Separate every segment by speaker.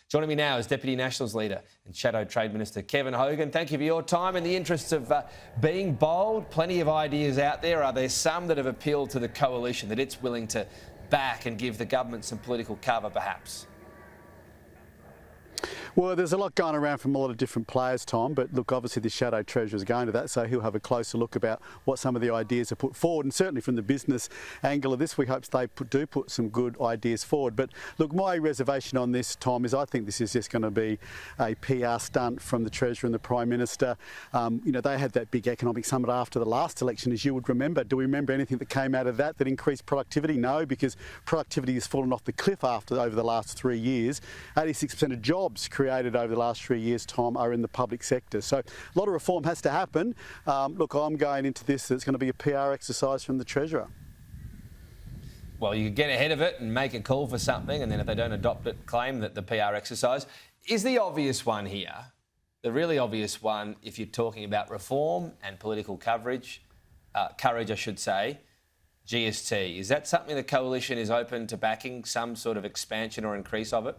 Speaker 1: Joining me now is Deputy Nationals Leader and Shadow Trade Minister Kevin Hogan. Thank you for your time. In the interests of being bold, plenty of ideas out there. Are there some that have appealed to the coalition that it's willing to back and give the government some political cover, perhaps?
Speaker 2: Well, there's a lot going around from a lot of different players, Tom, but look, obviously the Shadow Treasurer is going to that, so he'll have a closer look about what some of the ideas are put forward, and certainly from the business angle of this, we hope they do put some good ideas forward. But look, my reservation on this, Tom, is I think this is just going to be a PR stunt from the Treasurer and the Prime Minister. You know, they had that big economic summit after the last election, as you would remember. Do we remember anything that came out of that increased productivity? No, because productivity has fallen off the cliff over the last 3 years. 86% of jobs created over the last 3 years, Tom, are in the public sector. So a lot of reform has to happen. Look, I'm going into this, it's going to be a PR exercise from the Treasurer.
Speaker 1: Well, you could get ahead of it and make a call for something, and then if they don't adopt it, claim that the PR exercise is the obvious one here. The really obvious one, if you're talking about reform and political courage, I should say, GST. Is that something the coalition is open to backing, some sort of expansion or increase of it?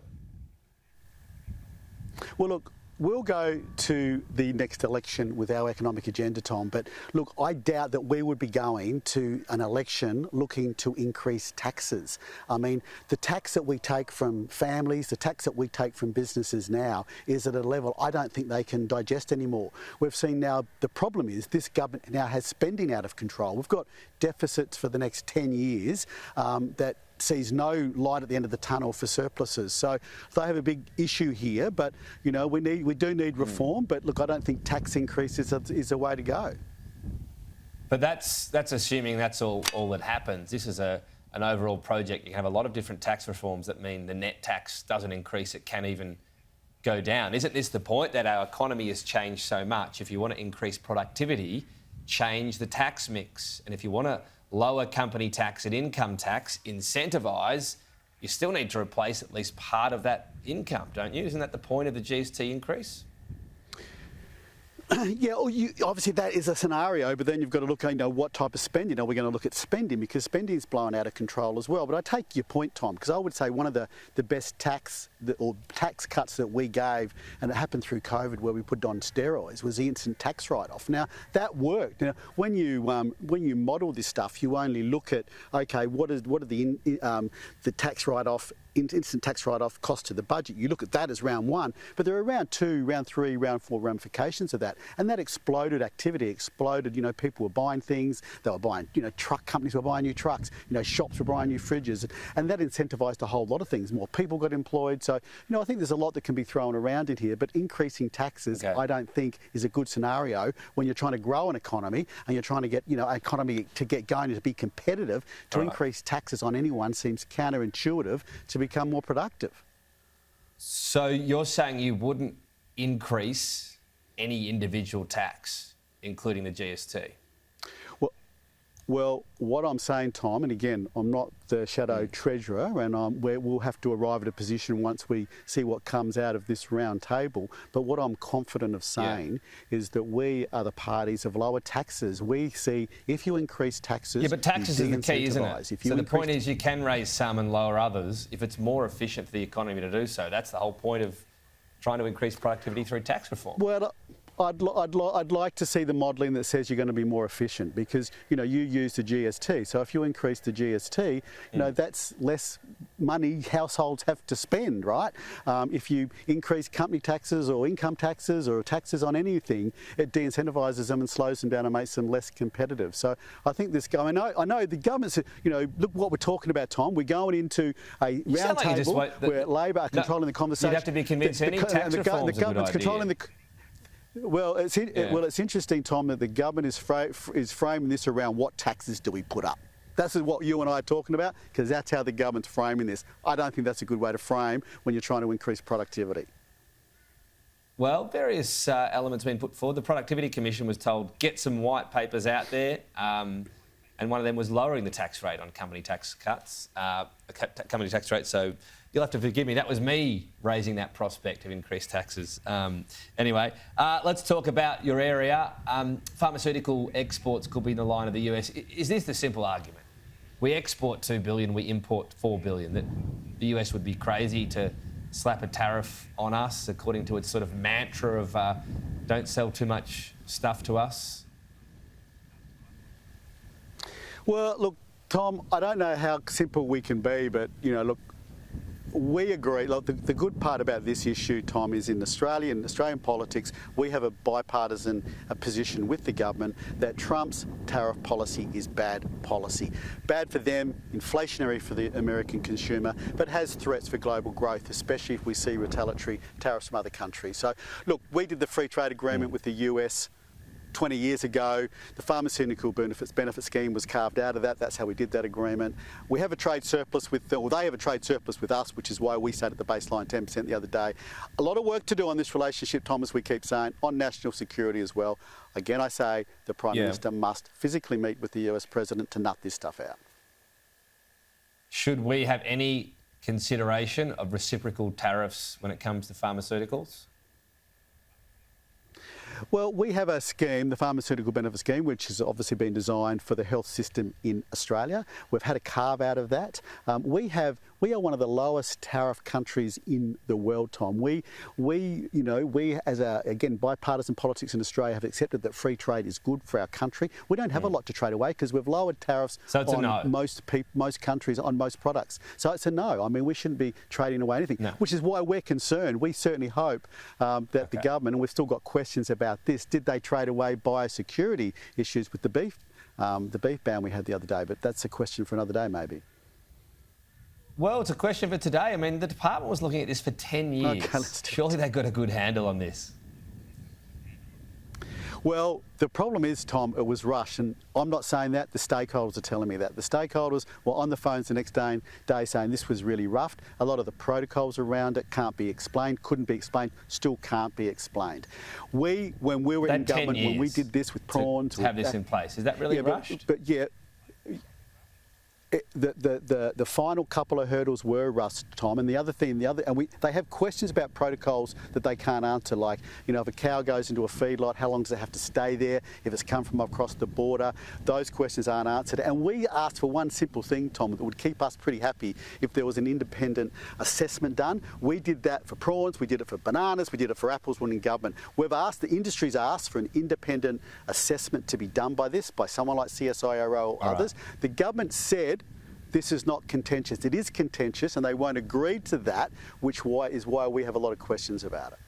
Speaker 2: Well, look, we'll go to the next election with our economic agenda, Tom, but look, I doubt that we would be going to an election looking to increase taxes. I mean, the tax that we take from families, the tax that we take from businesses now is at a level I don't think they can digest anymore. We've seen now, the problem is this government now has spending out of control. We've got deficits for the next 10 years that sees no light at the end of the tunnel for surpluses. So they have a big issue here, but you know we do need reform. But look, I don't think tax increases is a way to go.
Speaker 1: But that's assuming that's all that happens. This is an overall project. You can have a lot of different tax reforms that mean the net tax doesn't increase; it can even go down. Isn't this the point, that our economy has changed so much? If you want to increase productivity, change the tax mix, and if you want to lower company tax and income tax, incentivise, you still need to replace at least part of that income, don't you? Isn't that the point of the GST increase?
Speaker 2: Yeah, well, obviously that is a scenario, but then you've got to look at, what type of spending. Are we going to look at spending? Because spending is blown out of control as well. But I take your point, Tom, because I would say one of the best tax cuts that we gave, and it happened through COVID where we put it on steroids, was the instant tax write-off. Now, that worked. Now, when you model this stuff, you only look at, okay, what are the tax write-off, instant tax write-off cost to the budget. You look at that as round one, but there are round two, round three, round four ramifications of that. And that exploded activity, exploded, people were buying things, they were buying, truck companies were buying new trucks, shops were buying new fridges, and that incentivised a whole lot of things. More people got employed. So, I think there's a lot that can be thrown around in here, but increasing taxes, I don't think is a good scenario when you're trying to grow an economy and you're trying to get, an economy to get going and to be competitive. To increase taxes on anyone seems counterintuitive to become more productive.
Speaker 1: So you're saying you wouldn't increase any individual tax, including the GST?
Speaker 2: Well, what I'm saying, Tom, and again, I'm not the Shadow Treasurer, and we'll have to arrive at a position once we see what comes out of this round table. But what I'm confident of saying is that we are the parties of lower taxes. We see if you increase taxes...
Speaker 1: Yeah, but taxes is the key, isn't it? So the point is you can raise some and lower others if it's more efficient for the economy to do so. That's the whole point of trying to increase productivity through tax reform.
Speaker 2: Well, I'd like to see the modelling that says you're going to be more efficient, because you use the GST. So if you increase the GST, that's less money households have to spend, right? If you increase company taxes or income taxes or taxes on anything, it de-incentivises them and slows them down and makes them less competitive. So I think this going. I know the government's. Look what we're talking about, Tom. We're going into a round table where Labor are controlling the conversation.
Speaker 1: You'd have to be convinced any tax reform is a good idea.
Speaker 2: Well, it's interesting, Tom, that the government is framing this around what taxes do we put up. That's what you and I are talking about, because that's how the government's framing this. I don't think that's a good way to frame when you're trying to increase productivity.
Speaker 1: Well, various elements being put forward. The Productivity Commission was told, get some white papers out there, and one of them was lowering the tax rate on company tax cuts, company tax rate. So you'll have to forgive me. That was me raising that prospect of increased taxes. Anyway, let's talk about your area. Pharmaceutical exports could be in the line of the US. Is this the simple argument? We export $2 billion, we import $4 billion. That the US would be crazy to slap a tariff on us according to its sort of mantra of don't sell too much stuff to us?
Speaker 2: Well, look, Tom, I don't know how simple we can be, but, you know, look, we agree. Look, the good part about this issue, Tom, is in Australian politics, we have a bipartisan position with the government that Trump's tariff policy is bad policy. Bad for them, inflationary for the American consumer, but has threats for global growth, especially if we see retaliatory tariffs from other countries. So, look, we did the free trade agreement with the US 20 years ago. The pharmaceutical benefit scheme was carved out of that. That's how we did that agreement. We have a trade surplus with them, or they have a trade surplus with us, which is why we sat at the baseline 10% the other day. A lot of work to do on this relationship, Thomas, we keep saying, on national security as well. Again, I say the Prime Minister must physically meet with the US President to nut this stuff out.
Speaker 1: Should we have any consideration of reciprocal tariffs when it comes to pharmaceuticals?
Speaker 2: Well, we have a scheme, the Pharmaceutical Benefit Scheme, which has obviously been designed for the health system in Australia. We've had a carve out of that. We are one of the lowest tariff countries in the world, Tom. We as again, bipartisan politics in Australia have accepted that free trade is good for our country. We don't have a lot to trade away because we've lowered tariffs on most countries on most products. So it's a no. I mean, we shouldn't be trading away anything, which is why we're concerned. We certainly hope that the government, and we've still got questions about this, did they trade away biosecurity issues with the beef ban we had the other day? But that's a question for another day, maybe.
Speaker 1: Well, it's a question for today. I mean, the department was looking at this for 10 years.
Speaker 2: Okay,
Speaker 1: Surely they've got a good handle on this.
Speaker 2: Well, the problem is, Tom, it was rushed, and I'm not saying that. The stakeholders are telling me that. The stakeholders were on the phones the next day saying this was really rough. A lot of the protocols around it can't be explained, couldn't be explained, still can't be explained. When we were in government, when we did this with prawns...
Speaker 1: To have this in place, is that really rushed?
Speaker 2: But the final couple of hurdles were rushed, Tom, and they have questions about protocols that they can't answer, like, you know, if a cow goes into a feedlot, how long does it have to stay there? If it's come from across the border, those questions aren't answered. And we asked for one simple thing, Tom, that would keep us pretty happy if there was an independent assessment done. We did that for prawns, we did it for bananas, we did it for apples when in government. The industry's asked for an independent assessment to be done by someone like CSIRO or others. The government said this is not contentious. It is contentious, and they won't agree to that, which is why we have a lot of questions about it.